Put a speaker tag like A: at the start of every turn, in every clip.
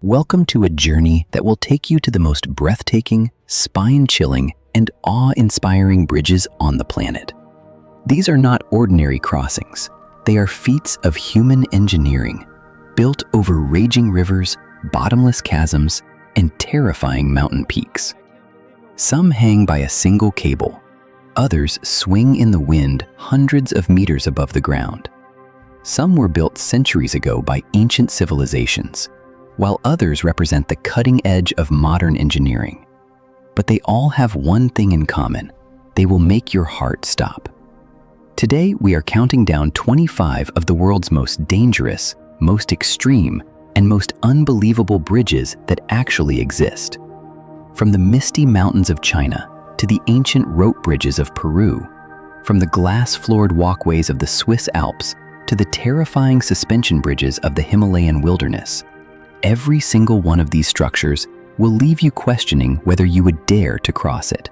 A: Welcome to a journey that will take you to the most breathtaking, spine-chilling, and awe-inspiring bridges on the planet. These are not ordinary crossings. They are feats of human engineering, built over raging rivers, bottomless chasms, and terrifying mountain peaks. Some hang by a single cable. Others swing in the wind hundreds of meters above the ground. Some were built centuries ago by ancient civilizations, while others represent the cutting edge of modern engineering. But they all have one thing in common: they will make your heart stop. Today, we are counting down 25 of the world's most dangerous, most extreme, and most unbelievable bridges that actually exist. From the misty mountains of China to the ancient rope bridges of Peru, from the glass-floored walkways of the Swiss Alps to the terrifying suspension bridges of the Himalayan wilderness, every single one of these structures will leave you questioning whether you would dare to cross it.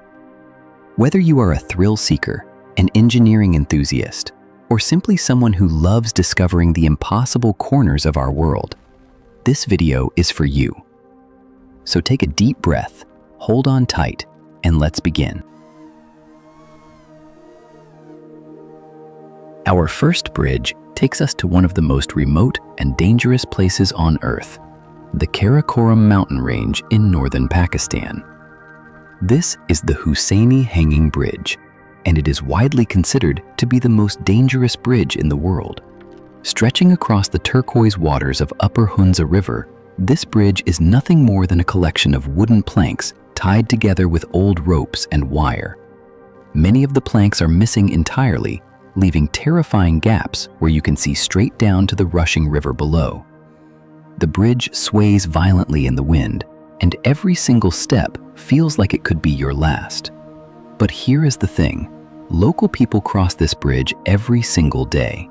A: Whether you are a thrill seeker, an engineering enthusiast, or simply someone who loves discovering the impossible corners of our world, this video is for you. So take a deep breath, hold on tight, and let's begin. Our first bridge takes us to one of the most remote and dangerous places on Earth, the Karakoram mountain range in northern Pakistan. This is the Hussaini Hanging Bridge, and it is widely considered to be the most dangerous bridge in the world. Stretching across the turquoise waters of Upper Hunza River, this bridge is nothing more than a collection of wooden planks tied together with old ropes and wire. Many of the planks are missing entirely, leaving terrifying gaps where you can see straight down to the rushing river below. The bridge sways violently in the wind, and every single step feels like it could be your last. But here is the thing: local people cross this bridge every single day.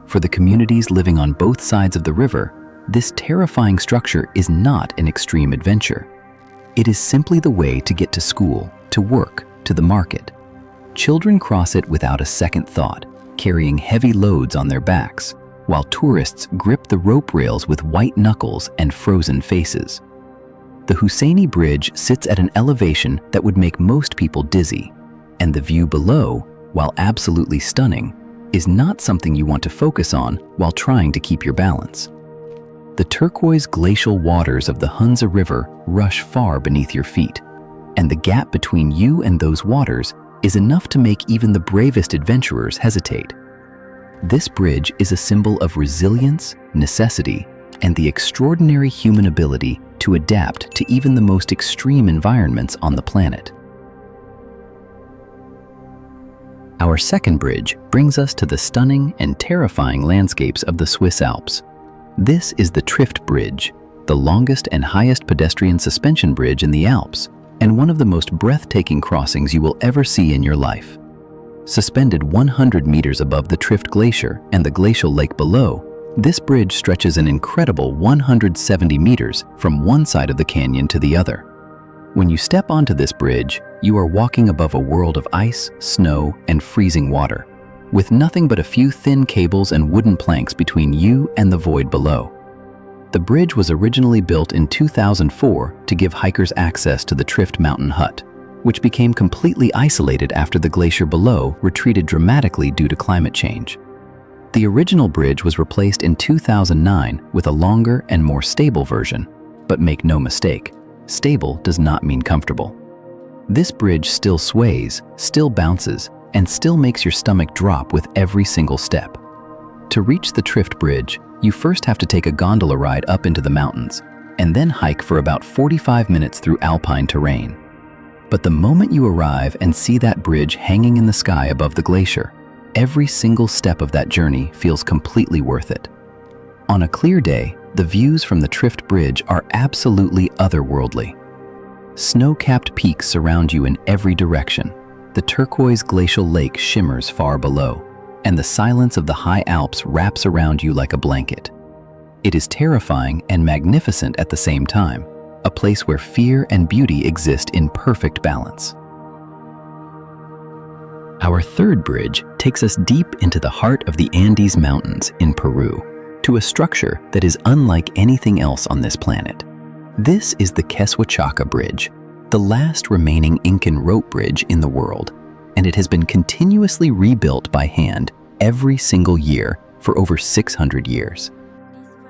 A: For the communities living on both sides of the river, this terrifying structure is not an extreme adventure. It is simply the way to get to school, to work, to the market. Children cross it without a second thought, carrying heavy loads on their backs, while tourists grip the rope rails with white knuckles and frozen faces. The Hussaini Bridge sits at an elevation that would make most people dizzy, and the view below, while absolutely stunning, is not something you want to focus on while trying to keep your balance. The turquoise glacial waters of the Hunza River rush far beneath your feet, and the gap between you and those waters is enough to make even the bravest adventurers hesitate. This bridge is a symbol of resilience, necessity, and the extraordinary human ability to adapt to even the most extreme environments on the planet. Our second bridge brings us to the stunning and terrifying landscapes of the Swiss Alps. This is the Trift Bridge, the longest and highest pedestrian suspension bridge in the Alps, and one of the most breathtaking crossings you will ever see in your life. Suspended 100 meters above the Trift Glacier and the glacial lake below, this bridge stretches an incredible 170 meters from one side of the canyon to the other. When you step onto this bridge, you are walking above a world of ice, snow, and freezing water, with nothing but a few thin cables and wooden planks between you and the void below. The bridge was originally built in 2004 to give hikers access to the Trift Mountain Hut, which became completely isolated after the glacier below retreated dramatically due to climate change. The original bridge was replaced in 2009 with a longer and more stable version, but make no mistake, stable does not mean comfortable. This bridge still sways, still bounces, and still makes your stomach drop with every single step. To reach the Trift Bridge, you first have to take a gondola ride up into the mountains, and then hike for about 45 minutes through alpine terrain. But the moment you arrive and see that bridge hanging in the sky above the glacier, every single step of that journey feels completely worth it. On a clear day, the views from the Trift Bridge are absolutely otherworldly. Snow-capped peaks surround you in every direction. The turquoise glacial lake shimmers far below, and the silence of the high Alps wraps around you like a blanket. It is terrifying and magnificent at the same time, a place where fear and beauty exist in perfect balance. Our third bridge takes us deep into the heart of the Andes Mountains in Peru, to a structure that is unlike anything else on this planet. This is the Quechua Bridge, the last remaining Incan rope bridge in the world, and it has been continuously rebuilt by hand every single year for over 600 years.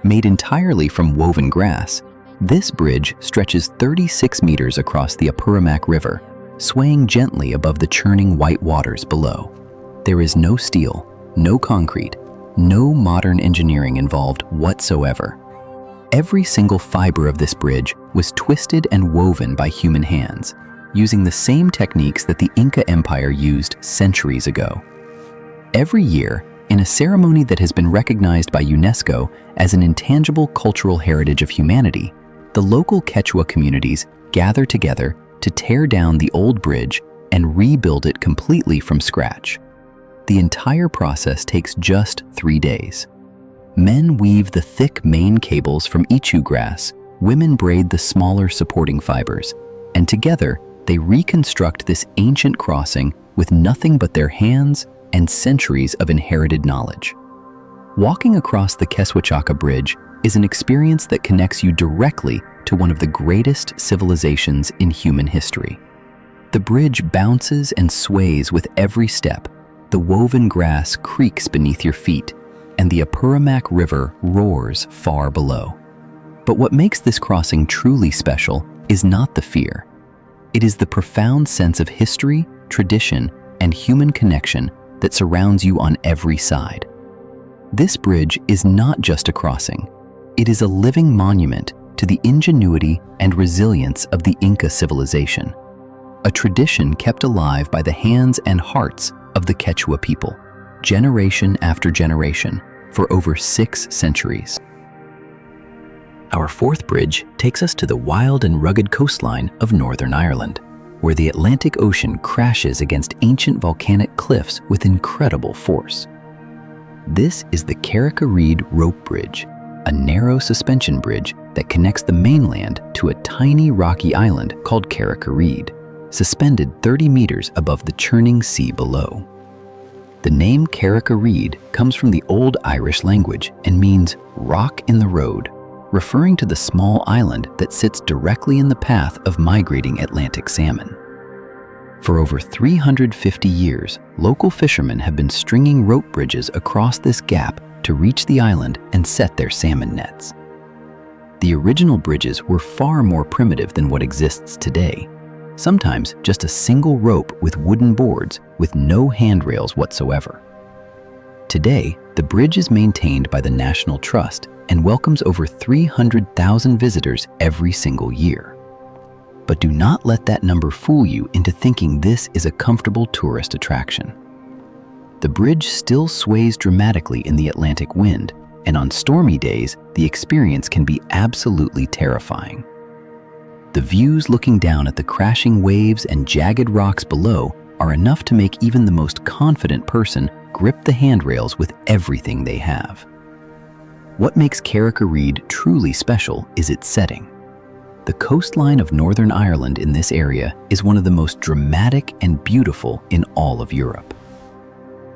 A: Made entirely from woven grass, this bridge stretches 36 meters across the Apurimac River, swaying gently above the churning white waters below. There is no steel, no concrete, no modern engineering involved whatsoever. Every single fiber of this bridge was twisted and woven by human hands, using the same techniques that the Inca Empire used centuries ago. Every year, in a ceremony that has been recognized by UNESCO as an intangible cultural heritage of humanity, the local Quechua communities gather together to tear down the old bridge and rebuild it completely from scratch. The entire process takes just 3 days. Men weave the thick main cables from ichu grass, women braid the smaller supporting fibers, and together they reconstruct this ancient crossing with nothing but their hands and centuries of inherited knowledge. Walking across the Quechua Bridge is an experience that connects you directly to one of the greatest civilizations in human history. The bridge bounces and sways with every step, the woven grass creaks beneath your feet, and the Apurimac River roars far below. But what makes this crossing truly special is not the fear. It is the profound sense of history, tradition, and human connection that surrounds you on every side. This bridge is not just a crossing. It is a living monument to the ingenuity and resilience of the Inca civilization, a tradition kept alive by the hands and hearts of the Quechua people, generation after generation, for over 6 centuries. Our fourth bridge takes us to the wild and rugged coastline of Northern Ireland, where the Atlantic Ocean crashes against ancient volcanic cliffs with incredible force. This is the Carrick-a-Reid Rope Bridge, a narrow suspension bridge that connects the mainland to a tiny rocky island called Carrick-a-Reid, suspended 30 meters above the churning sea below. The name Carrick-a-Reid comes from the Old Irish language and means rock in the road, referring to the small island that sits directly in the path of migrating Atlantic salmon. For over 350 years, local fishermen have been stringing rope bridges across this gap to reach the island and set their salmon nets. The original bridges were far more primitive than what exists today, sometimes just a single rope with wooden boards with no handrails whatsoever. Today, the bridge is maintained by the National Trust and welcomes over 300,000 visitors every single year. But do not let that number fool you into thinking this is a comfortable tourist attraction. The bridge still sways dramatically in the Atlantic wind, and on stormy days, the experience can be absolutely terrifying. The views looking down at the crashing waves and jagged rocks below are enough to make even the most confident person grip the handrails with everything they have. What makes Carrick-a-Reid truly special is its setting. The coastline of Northern Ireland in this area is one of the most dramatic and beautiful in all of Europe.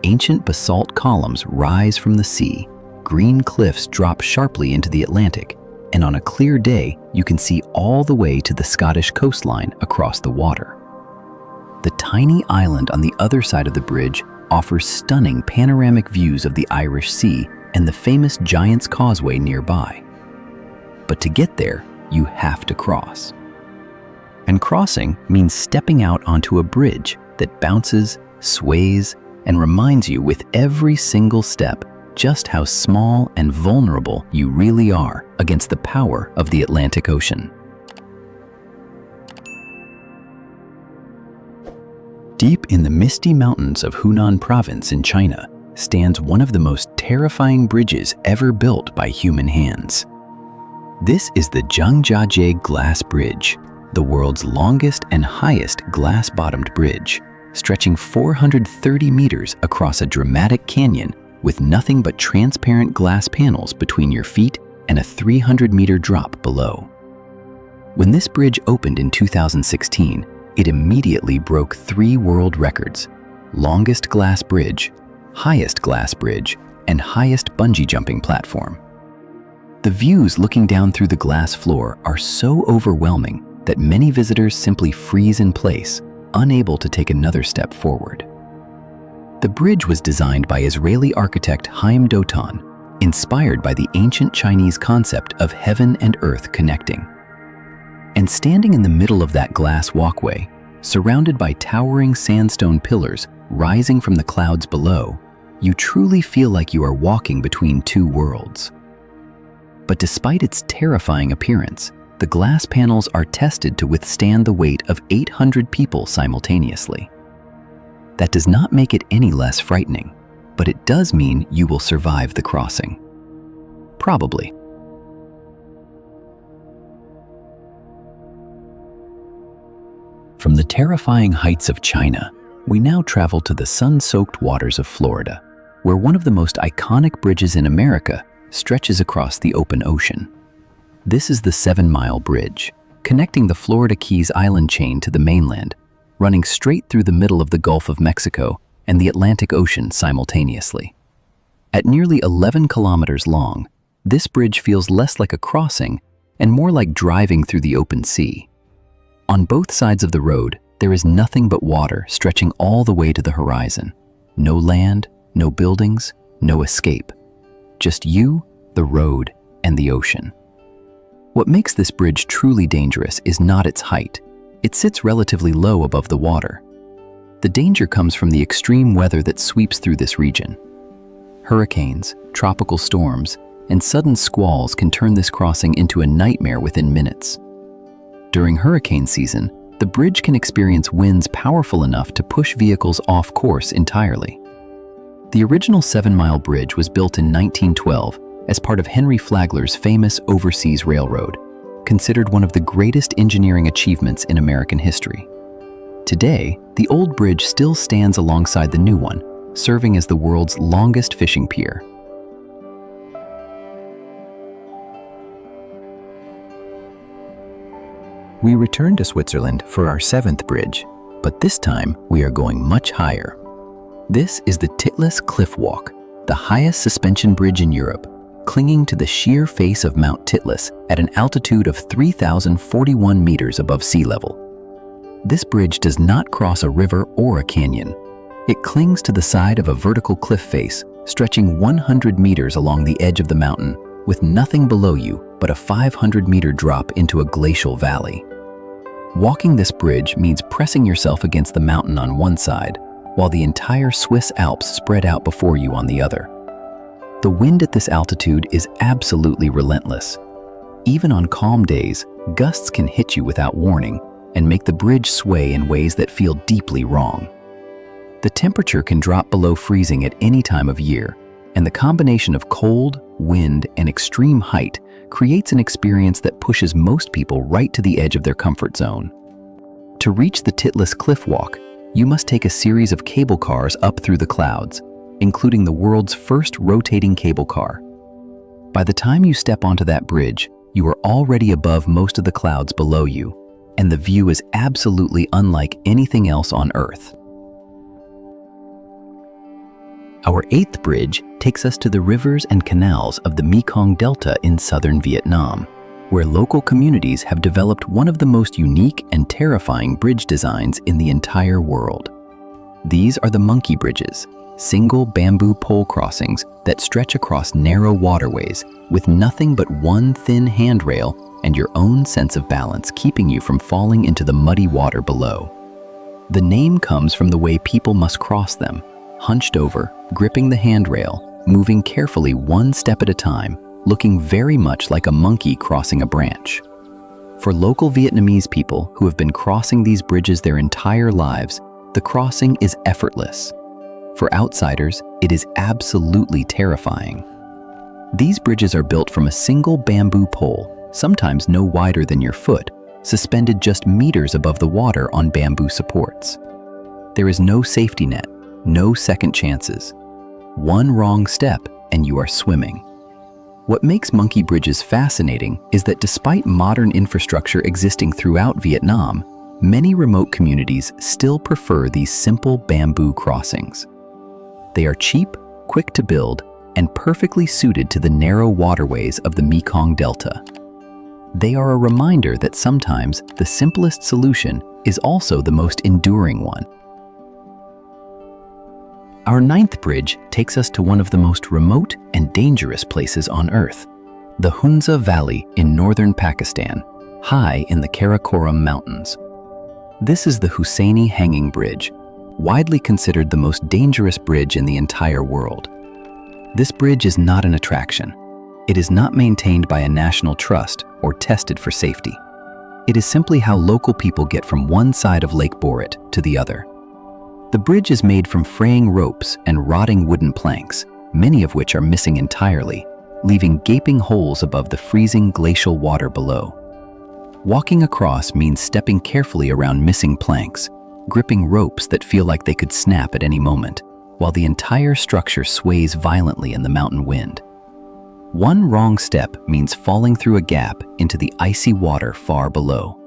A: Ancient basalt columns rise from the sea, green cliffs drop sharply into the Atlantic, and on a clear day, you can see all the way to the Scottish coastline across the water. The tiny island on the other side of the bridge offers stunning panoramic views of the Irish Sea and the famous Giant's Causeway nearby. But to get there, you have to cross. And crossing means stepping out onto a bridge that bounces, sways, and reminds you with every single step just how small and vulnerable you really are against the power of the Atlantic Ocean. Deep in the misty mountains of Hunan Province in China stands one of the most terrifying bridges ever built by human hands. This is the Zhangjiajie Glass Bridge, the world's longest and highest glass-bottomed bridge, stretching 430 meters across a dramatic canyon with nothing but transparent glass panels between your feet and a 300-meter drop below. When this bridge opened in 2016, it immediately broke 3 world records: longest glass bridge, highest glass bridge, and highest bungee jumping platform. The views looking down through the glass floor are so overwhelming that many visitors simply freeze in place, unable to take another step forward. The bridge was designed by Israeli architect Chaim Dotan, inspired by the ancient Chinese concept of heaven and earth connecting. And standing in the middle of that glass walkway, surrounded by towering sandstone pillars rising from the clouds below, you truly feel like you are walking between two worlds. But despite its terrifying appearance, the glass panels are tested to withstand the weight of 800 people simultaneously. That does not make it any less frightening, but it does mean you will survive the crossing. Probably. From the terrifying heights of China, we now travel to the sun-soaked waters of Florida, where one of the most iconic bridges in America stretches across the open ocean. This is the 7-mile bridge, connecting the Florida Keys island chain to the mainland, running straight through the middle of the Gulf of Mexico and the Atlantic Ocean simultaneously. At nearly 11 kilometers long, this bridge feels less like a crossing and more like driving through the open sea. On both sides of the road, there is nothing but water stretching all the way to the horizon. No land, no buildings, no escape. Just you, the road, and the ocean. What makes this bridge truly dangerous is not its height. It sits relatively low above the water. The danger comes from the extreme weather that sweeps through this region. Hurricanes, tropical storms, and sudden squalls can turn this crossing into a nightmare within minutes. During hurricane season, the bridge can experience winds powerful enough to push vehicles off course entirely. The original 7-mile bridge was built in 1912 as part of Henry Flagler's famous Overseas Railroad, considered one of the greatest engineering achievements in American history. Today, the old bridge still stands alongside the new one, serving as the world's longest fishing pier. We return to Switzerland for our 7th bridge, but this time we are going much higher. This is the Titlis Cliff Walk, the highest suspension bridge in Europe, clinging to the sheer face of Mount Titlis at an altitude of 3,041 meters above sea level. This bridge does not cross a river or a canyon. It clings to the side of a vertical cliff face, stretching 100 meters along the edge of the mountain, with nothing below you but a 500-meter drop into a glacial valley. Walking this bridge means pressing yourself against the mountain on one side, while the entire Swiss Alps spread out before you on the other. The wind at this altitude is absolutely relentless. Even on calm days, gusts can hit you without warning and make the bridge sway in ways that feel deeply wrong. The temperature can drop below freezing at any time of year, and the combination of cold, wind, and extreme height creates an experience that pushes most people right to the edge of their comfort zone. To reach the Titlis Cliff Walk, you must take a series of cable cars up through the clouds, including the world's first rotating cable car. By the time you step onto that bridge, you are already above most of the clouds below you, and the view is absolutely unlike anything else on Earth. Our 8th bridge takes us to the rivers and canals of the Mekong Delta in southern Vietnam, where local communities have developed one of the most unique and terrifying bridge designs in the entire world. These are the monkey bridges, single bamboo pole crossings that stretch across narrow waterways with nothing but one thin handrail and your own sense of balance keeping you from falling into the muddy water below. The name comes from the way people must cross them, hunched over, gripping the handrail, moving carefully one step at a time, looking very much like a monkey crossing a branch. For local Vietnamese people who have been crossing these bridges their entire lives, the crossing is effortless. For outsiders, it is absolutely terrifying. These bridges are built from a single bamboo pole, sometimes no wider than your foot, suspended just meters above the water on bamboo supports. There is no safety net, no second chances. One wrong step and you are swimming. What makes monkey bridges fascinating is that despite modern infrastructure existing throughout Vietnam, many remote communities still prefer these simple bamboo crossings. They are cheap, quick to build, and perfectly suited to the narrow waterways of the Mekong Delta. They are a reminder that sometimes the simplest solution is also the most enduring one. Our ninth bridge takes us to one of the most remote and dangerous places on Earth, the Hunza Valley in northern Pakistan, high in the Karakoram Mountains. This is the Husseini Hanging Bridge, widely considered the most dangerous bridge in the entire world. This bridge is not an attraction. It is not maintained by a national trust or tested for safety. It is simply how local people get from one side of Lake Borit to the other. The bridge is made from fraying ropes and rotting wooden planks, many of which are missing entirely, leaving gaping holes above the freezing glacial water below. Walking across means stepping carefully around missing planks, gripping ropes that feel like they could snap at any moment, while the entire structure sways violently in the mountain wind. One wrong step means falling through a gap into the icy water far below.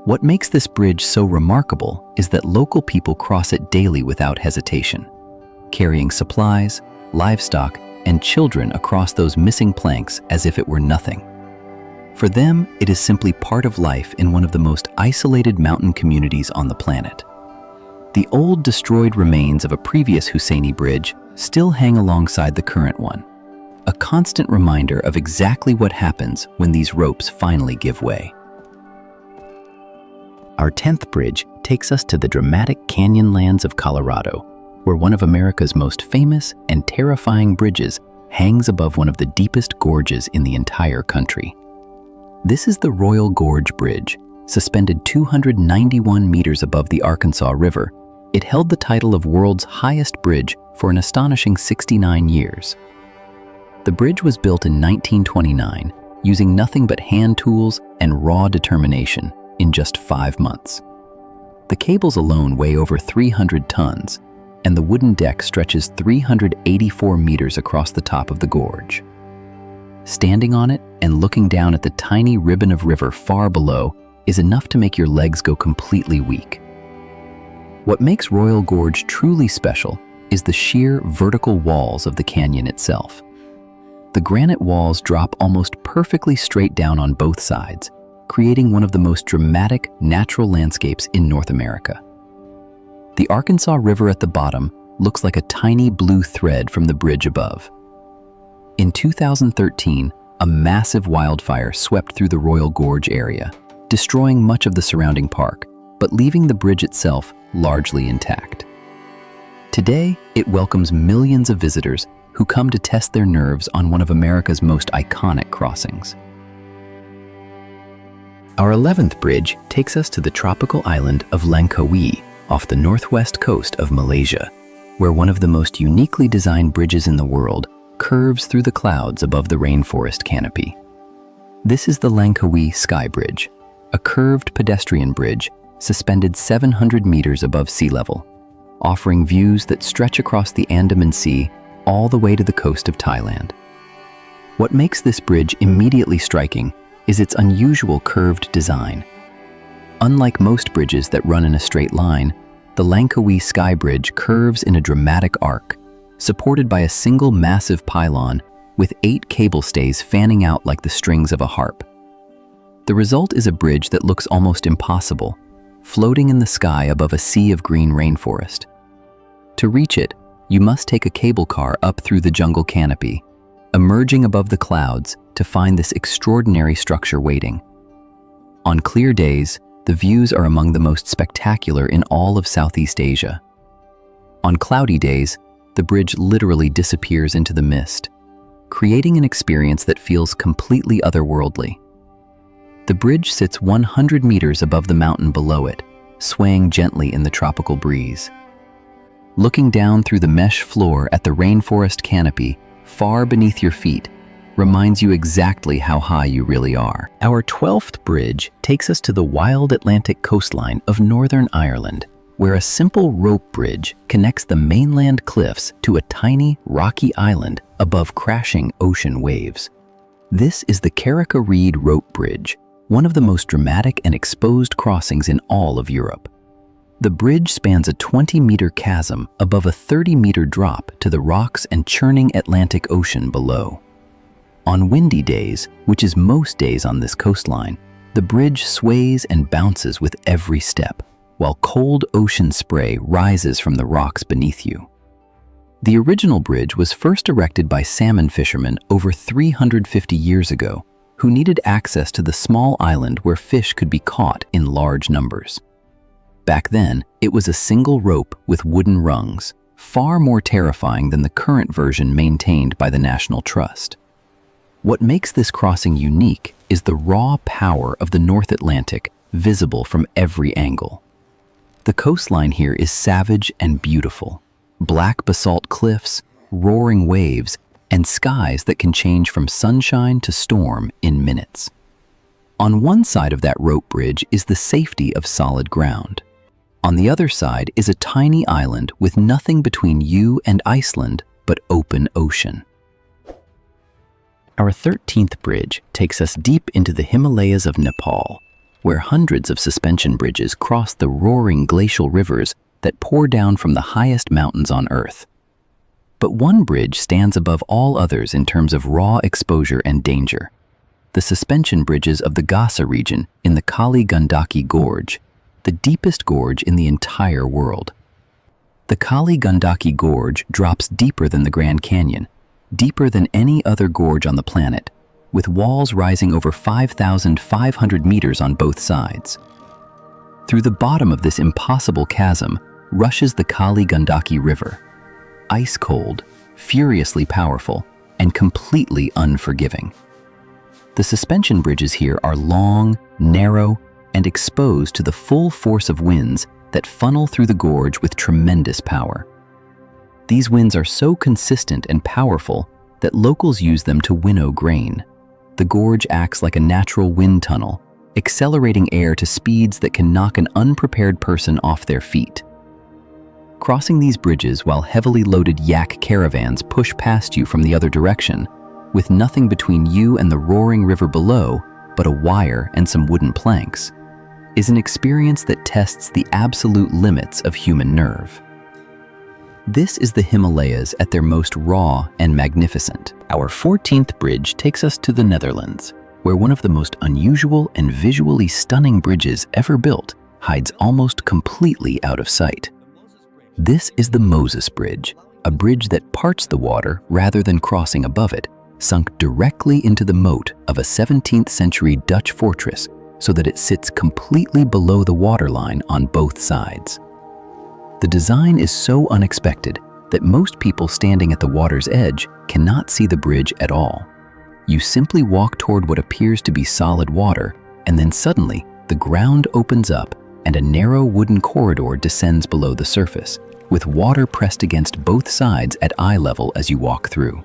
A: What makes this bridge so remarkable is that local people cross it daily without hesitation, carrying supplies, livestock, and children across those missing planks as if it were nothing. For them, it is simply part of life in one of the most isolated mountain communities on the planet. The old destroyed remains of a previous Husseini bridge still hang alongside the current one, a constant reminder of exactly what happens when these ropes finally give way. Our 10th bridge takes us to the dramatic canyon lands of Colorado, where one of America's most famous and terrifying bridges hangs above one of the deepest gorges in the entire country. This is the Royal Gorge Bridge. Suspended 291 meters above the Arkansas River, it held the title of world's highest bridge for an astonishing 69 years. The bridge was built in 1929, using nothing but hand tools and raw determination in just 5 months. The cables alone weigh over 300 tons, and the wooden deck stretches 384 meters across the top of the gorge. Standing on it and looking down at the tiny ribbon of river far below is enough to make your legs go completely weak. What makes Royal Gorge truly special is the sheer vertical walls of the canyon itself. The granite walls drop almost perfectly straight down on both sides, creating one of the most dramatic natural landscapes in North America. The Arkansas River at the bottom looks like a tiny blue thread from the bridge above. In 2013, a massive wildfire swept through the Royal Gorge area, destroying much of the surrounding park, but leaving the bridge itself largely intact. Today, it welcomes millions of visitors who come to test their nerves on one of America's most iconic crossings. Our 11th bridge takes us to the tropical island of Langkawi off the northwest coast of Malaysia, where one of the most uniquely designed bridges in the world curves through the clouds above the rainforest canopy. This is the Langkawi Sky Bridge, a curved pedestrian bridge suspended 700 meters above sea level, offering views that stretch across the Andaman Sea all the way to the coast of Thailand. What makes this bridge immediately striking is its unusual curved design. Unlike most bridges that run in a straight line, the Langkawi Sky Bridge curves in a dramatic arc, supported by a single massive pylon with 8 cable stays fanning out like the strings of a harp. The result is a bridge that looks almost impossible, floating in the sky above a sea of green rainforest. To reach it, you must take a cable car up through the jungle canopy, emerging above the clouds to find this extraordinary structure waiting. On clear days, the views are among the most spectacular in all of Southeast Asia. On cloudy days, the bridge literally disappears into the mist, creating an experience that feels completely otherworldly. The bridge sits 100 meters above the mountain below it, swaying gently in the tropical breeze. Looking down through the mesh floor at the rainforest canopy, far beneath your feet, reminds you exactly how high you really are. Our 12th bridge takes us to the wild Atlantic coastline of Northern Ireland, where a simple rope bridge connects the mainland cliffs to a tiny, rocky island above crashing ocean waves. This is the Carrick Reed Rope Bridge, one of the most dramatic and exposed crossings in all of Europe. The bridge spans a 20-meter chasm above a 30-meter drop to the rocks and churning Atlantic Ocean below. On windy days, which is most days on this coastline, the bridge sways and bounces with every step, while cold ocean spray rises from the rocks beneath you. The original bridge was first erected by salmon fishermen over 350 years ago, who needed access to the small island where fish could be caught in large numbers. Back then, it was a single rope with wooden rungs, far more terrifying than the current version maintained by the National Trust. What makes this crossing unique is the raw power of the North Atlantic visible from every angle. The coastline here is savage and beautiful. Black basalt cliffs, roaring waves, and skies that can change from sunshine to storm in minutes. On one side of that rope bridge is the safety of solid ground. On the other side is a tiny island with nothing between you and Iceland but open ocean. Our 13th bridge takes us deep into the Himalayas of Nepal, where hundreds of suspension bridges cross the roaring glacial rivers that pour down from the highest mountains on Earth. But one bridge stands above all others in terms of raw exposure and danger: the suspension bridges of the Gasa region in the Kali Gandaki Gorge, the deepest gorge in the entire world. The Kali Gandaki Gorge drops deeper than the Grand Canyon, deeper than any other gorge on the planet, with walls rising over 5,500 meters on both sides. Through the bottom of this impossible chasm rushes the Kali Gandaki River, ice cold, furiously powerful, and completely unforgiving. The suspension bridges here are long, narrow, and exposed to the full force of winds that funnel through the gorge with tremendous power. These winds are so consistent and powerful that locals use them to winnow grain. The gorge acts like a natural wind tunnel, accelerating air to speeds that can knock an unprepared person off their feet. Crossing these bridges while heavily loaded yak caravans push past you from the other direction, with nothing between you and the roaring river below but a wire and some wooden planks, is an experience that tests the absolute limits of human nerve. This is the Himalayas at their most raw and magnificent. Our 14th bridge takes us to the Netherlands, where one of the most unusual and visually stunning bridges ever built hides almost completely out of sight. This is the Moses Bridge, a bridge that parts the water rather than crossing above it, sunk directly into the moat of a 17th century Dutch fortress so that it sits completely below the waterline on both sides. The design is so unexpected that most people standing at the water's edge cannot see the bridge at all. You simply walk toward what appears to be solid water, and then suddenly the ground opens up and a narrow wooden corridor descends below the surface, with water pressed against both sides at eye level as you walk through.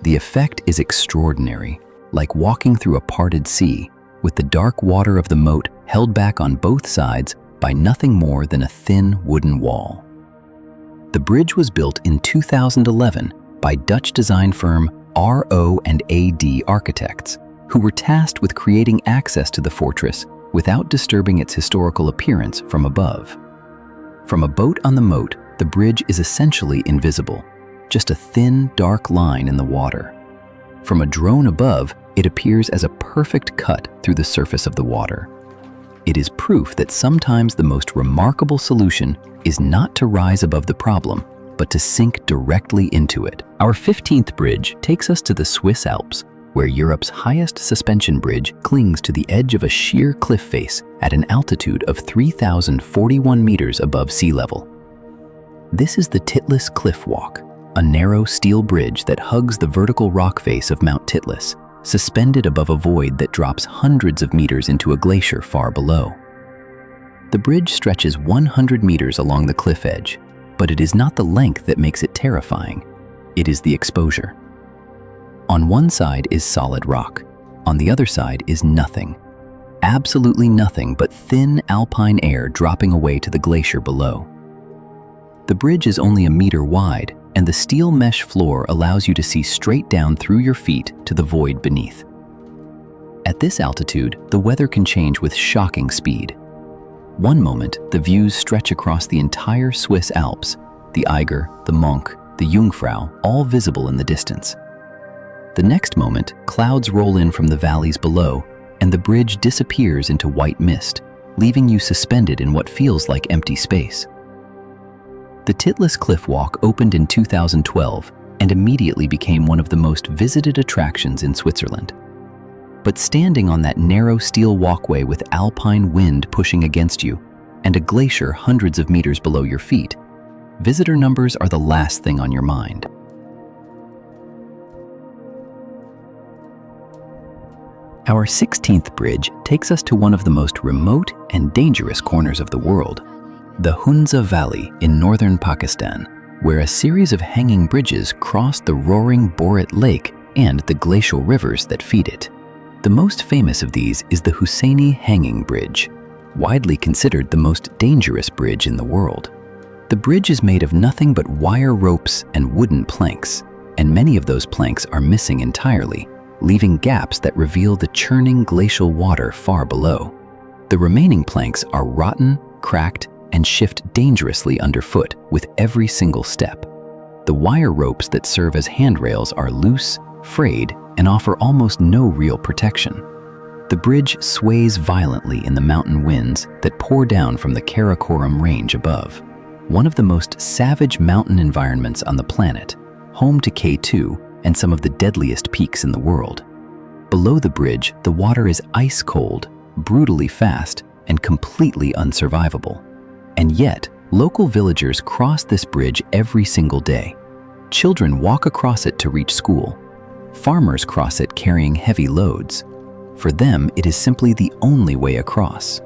A: The effect is extraordinary, like walking through a parted sea, with the dark water of the moat held back on both sides by nothing more than a thin wooden wall. The bridge was built in 2011 by Dutch design firm RO&AD Architects, who were tasked with creating access to the fortress without disturbing its historical appearance from above. From a boat on the moat, the bridge is essentially invisible, just a thin, dark line in the water. From a drone above, it appears as a perfect cut through the surface of the water. It is proof that sometimes the most remarkable solution is not to rise above the problem, but to sink directly into it. Our 15th bridge takes us to the Swiss Alps, where Europe's highest suspension bridge clings to the edge of a sheer cliff face at an altitude of 3,041 meters above sea level. This is the Titlis Cliff Walk, a narrow steel bridge that hugs the vertical rock face of Mount Titlis, suspended above a void that drops hundreds of meters into a glacier far below. The bridge stretches 100 meters along the cliff edge, but it is not the length that makes it terrifying. It is the exposure. On one side is solid rock. On the other side is nothing. Absolutely nothing but thin alpine air dropping away to the glacier below. The bridge is only a meter wide, and the steel mesh floor allows you to see straight down through your feet to the void beneath. At this altitude, the weather can change with shocking speed. One moment, the views stretch across the entire Swiss Alps, the Eiger, the Monch, the Jungfrau, all visible in the distance. The next moment, clouds roll in from the valleys below, and the bridge disappears into white mist, leaving you suspended in what feels like empty space. The Titlis Cliff Walk opened in 2012 and immediately became one of the most visited attractions in Switzerland. But standing on that narrow steel walkway with alpine wind pushing against you and a glacier hundreds of meters below your feet, visitor numbers are the last thing on your mind. Our 16th bridge takes us to one of the most remote and dangerous corners of the world, the Hunza Valley in northern Pakistan, where a series of hanging bridges cross the roaring Borat Lake and the glacial rivers that feed it. The most famous of these is the Husseini Hanging Bridge, widely considered the most dangerous bridge in the world. The bridge is made of nothing but wire ropes and wooden planks, and many of those planks are missing entirely, leaving gaps that reveal the churning glacial water far below. The remaining planks are rotten, cracked, and shift dangerously underfoot with every single step. The wire ropes that serve as handrails are loose, frayed, and offer almost no real protection. The bridge sways violently in the mountain winds that pour down from the Karakoram range above, one of the most savage mountain environments on the planet, home to K2 and some of the deadliest peaks in the world. Below the bridge, the water is ice cold, brutally fast, and completely unsurvivable. And yet, local villagers cross this bridge every single day. Children walk across it to reach school. Farmers cross it carrying heavy loads. For them, it is simply the only way across,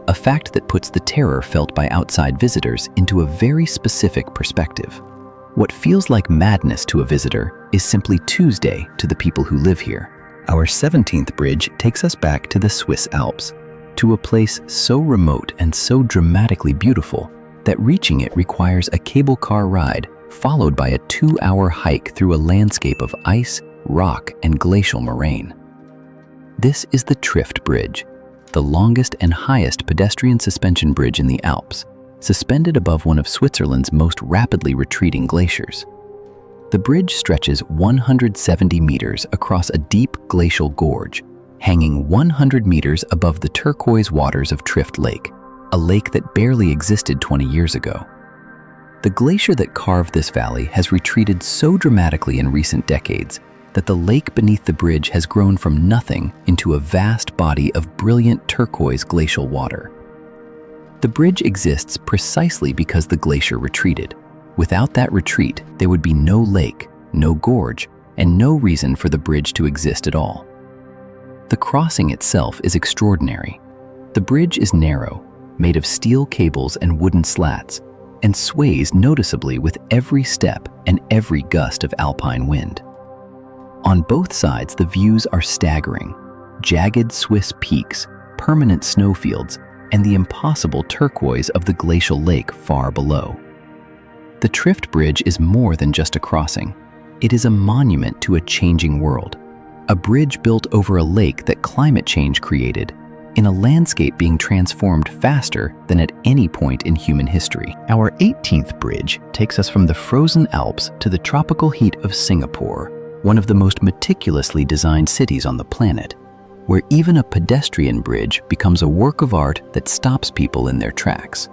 A: a fact that puts the terror felt by outside visitors into a very specific perspective. What feels like madness to a visitor is simply Tuesday to the people who live here. Our 17th bridge takes us back to the Swiss Alps, to a place so remote and so dramatically beautiful that reaching it requires a cable car ride followed by a 2-hour hike through a landscape of ice, rock, and glacial moraine. This is the Trift Bridge, the longest and highest pedestrian suspension bridge in the Alps, suspended above one of Switzerland's most rapidly retreating glaciers. The bridge stretches 170 meters across a deep glacial gorge, hanging 100 meters above the turquoise waters of Trift Lake, a lake that barely existed 20 years ago. The glacier that carved this valley has retreated so dramatically in recent decades that the lake beneath the bridge has grown from nothing into a vast body of brilliant turquoise glacial water. The bridge exists precisely because the glacier retreated. Without that retreat, there would be no lake, no gorge, and no reason for the bridge to exist at all. The crossing itself is extraordinary. The bridge is narrow, made of steel cables and wooden slats, and sways noticeably with every step and every gust of alpine wind. On both sides, the views are staggering: jagged Swiss peaks, permanent snowfields, and the impossible turquoise of the glacial lake far below. The Trift Bridge is more than just a crossing. It is a monument to a changing world, a bridge built over a lake that climate change created, in a landscape being transformed faster than at any point in human history. Our 18th bridge takes us from the frozen Alps to the tropical heat of Singapore, one of the most meticulously designed cities on the planet, where even a pedestrian bridge becomes a work of art that stops people in their tracks.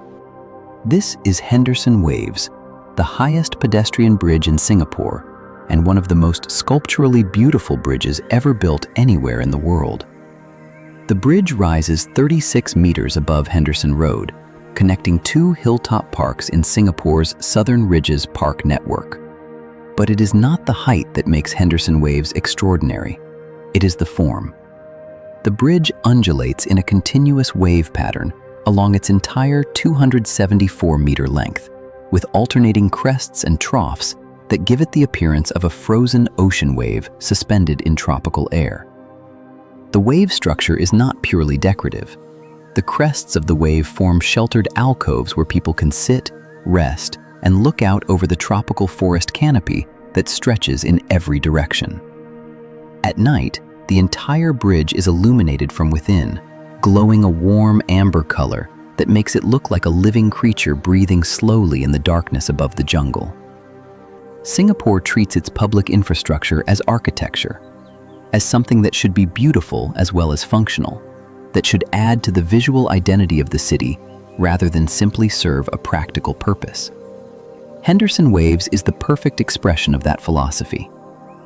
A: This is Henderson Waves, the highest pedestrian bridge in Singapore, and one of the most sculpturally beautiful bridges ever built anywhere in the world. The bridge rises 36 meters above Henderson Road, connecting two hilltop parks in Singapore's Southern Ridges Park network. But it is not the height that makes Henderson Waves extraordinary. It is the form. The bridge undulates in a continuous wave pattern along its entire 274-meter length, with alternating crests and troughs that give it the appearance of a frozen ocean wave suspended in tropical air. The wave structure is not purely decorative. The crests of the wave form sheltered alcoves where people can sit, rest, and look out over the tropical forest canopy that stretches in every direction. At night, the entire bridge is illuminated from within, glowing a warm amber color that makes it look like a living creature breathing slowly in the darkness above the jungle. Singapore treats its public infrastructure as architecture, as something that should be beautiful as well as functional, that should add to the visual identity of the city rather than simply serve a practical purpose. Henderson Waves is the perfect expression of that philosophy,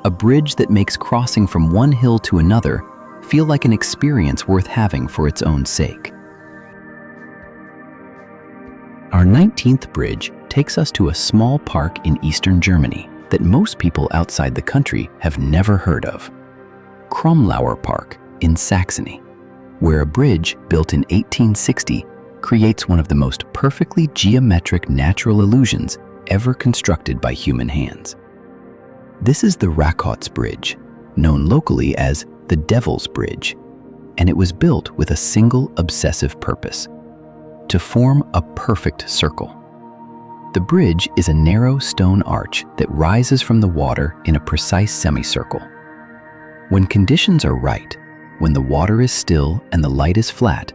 A: a bridge that makes crossing from one hill to another feel like an experience worth having for its own sake. Our 19th bridge takes us to a small park in eastern Germany that most people outside the country have never heard of. Kromlauer Park in Saxony, where a bridge built in 1860 creates one of the most perfectly geometric natural illusions ever constructed by human hands. This is the Rakots Bridge, known locally as the Devil's Bridge, and it was built with a single obsessive purpose: to form a perfect circle. The bridge is a narrow stone arch that rises from the water in a precise semicircle. When conditions are right, when the water is still and the light is flat,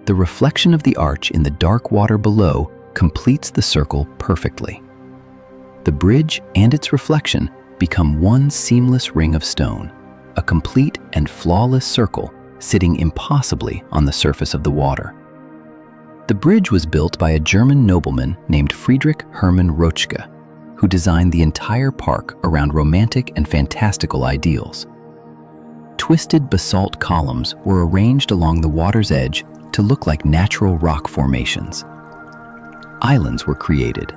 A: the reflection of the arch in the dark water below completes the circle perfectly. The bridge and its reflection become one seamless ring of stone, a complete and flawless circle sitting impossibly on the surface of the water. The bridge was built by a German nobleman named Friedrich Hermann Rothschild, who designed the entire park around romantic and fantastical ideals. Twisted basalt columns were arranged along the water's edge to look like natural rock formations. Islands were created.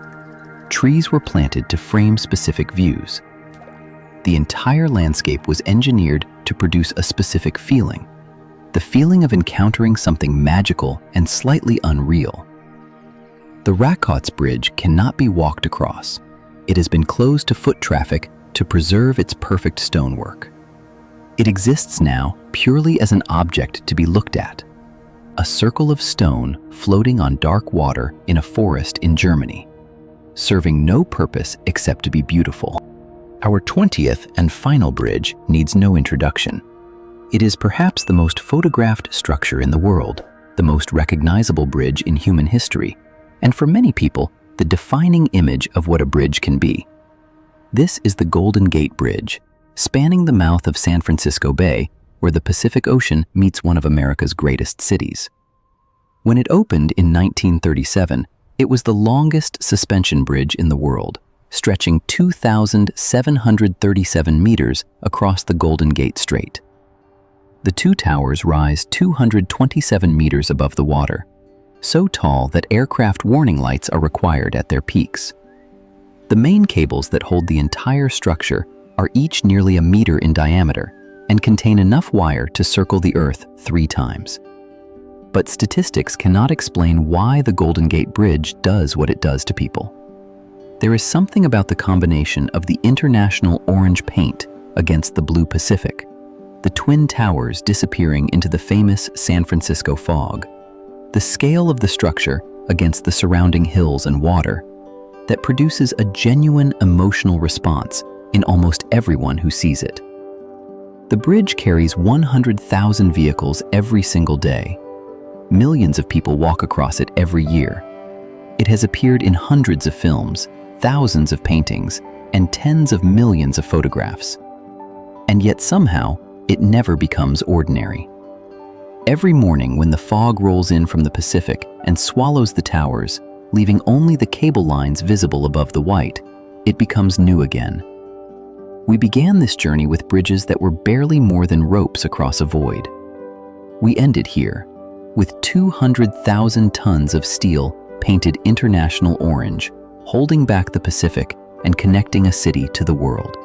A: Trees were planted to frame specific views. The entire landscape was engineered to produce a specific feeling, the feeling of encountering something magical and slightly unreal. The Rakots Bridge cannot be walked across. It has been closed to foot traffic to preserve its perfect stonework. It exists now purely as an object to be looked at, a circle of stone floating on dark water in a forest in Germany, serving no purpose except to be beautiful. Our 20th and final bridge needs no introduction. It is perhaps the most photographed structure in the world, the most recognizable bridge in human history, and for many people, the defining image of what a bridge can be. This is the Golden Gate Bridge, spanning the mouth of San Francisco Bay, where the Pacific Ocean meets one of America's greatest cities. When it opened in 1937, it was the longest suspension bridge in the world, stretching 2,737 meters across the Golden Gate Strait. The two towers rise 227 meters above the water, so tall that aircraft warning lights are required at their peaks. The main cables that hold the entire structure are each nearly a meter in diameter and contain enough wire to circle the Earth 3 times. But statistics cannot explain why the Golden Gate Bridge does what it does to people. There is something about the combination of the international orange paint against the blue Pacific, the twin towers disappearing into the famous San Francisco fog, the scale of the structure against the surrounding hills and water, that produces a genuine emotional response in almost everyone who sees it. The bridge carries 100,000 vehicles every single day. Millions of people walk across it every year. It has appeared in hundreds of films, thousands of paintings, and tens of millions of photographs. And yet somehow, it never becomes ordinary. Every morning when the fog rolls in from the Pacific and swallows the towers, leaving only the cable lines visible above the white, it becomes new again. We began this journey with bridges that were barely more than ropes across a void. We ended here, with 200,000 tons of steel painted international orange, holding back the Pacific and connecting a city to the world.